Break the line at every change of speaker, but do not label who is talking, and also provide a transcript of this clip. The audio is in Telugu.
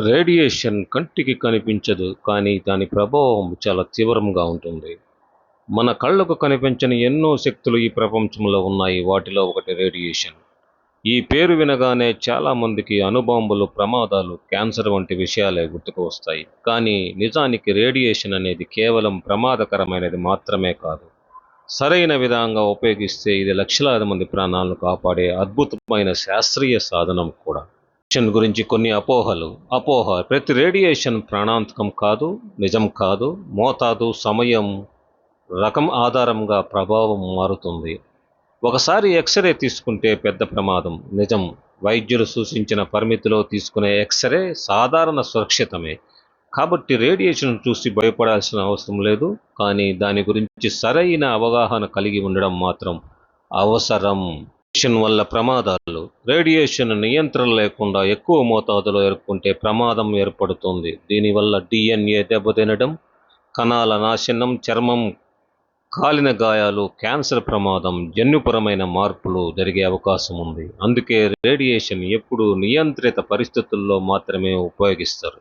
రేడియేషన్ కంటికి కనిపించదు, కానీ దాని ప్రభావం చాలా తీవ్రంగా ఉంటుంది. మన కళ్ళకు కనిపించని ఎన్నో శక్తులు ఈ ప్రపంచంలో ఉన్నాయి. వాటిలో ఒకటి రేడియేషన్. ఈ పేరు వినగానే చాలా మందికి అణుబాంబులు, ప్రమాదాలు, క్యాన్సర్ వంటి విషయాలే గుర్తుకు వస్తాయి. కానీ నిజానికి రేడియేషన్ అనేది కేవలం ప్రమాదకరమైనది మాత్రమే కాదు. సరైన విధంగా ఉపయోగిస్తే ఇది లక్షలాది మంది ప్రాణాలను కాపాడే అద్భుతమైన శాస్త్రీయ సాధనం కూడా. రేడియేషన్ గురించి కొన్ని అపోహలు. ప్రతి రేడియేషన్ ప్రాణాంతకం కాదు, నిజం కాదు. మోతాదు, సమయం, రకం ఆధారంగా ప్రభావం మారుతుంది. ఒకసారి ఎక్స్రే తీసుకుంటే పెద్ద ప్రమాదం నిజం. వైద్యులు సూచించిన పరిమితిలో తీసుకునే ఎక్స్రే సాధారణ సురక్షితమే. కాబట్టి రేడియేషన్ చూసి భయపడాల్సిన అవసరం లేదు, కానీ దాని గురించి సరైన అవగాహన కలిగి ఉండడం మాత్రం అవసరం. రేడియేషన్ వల్ల ప్రమాదాలు. రేడియేషన్ నియంత్రణ లేకుండా ఎక్కువ మోతాదులో ఎరుక్కుంటే ప్రమాదం ఏర్పడుతుంది. దీనివల్ల DNA దెబ్బతినడం, కణాల నాశనం, చర్మం కాలిన గాయాలు, క్యాన్సర్ ప్రమాదం, జన్యుపరమైన మార్పులు జరిగే అవకాశం ఉంది. అందుకే రేడియేషన్ ఎప్పుడూ నియంత్రిత పరిస్థితుల్లో మాత్రమే ఉపయోగిస్తారు.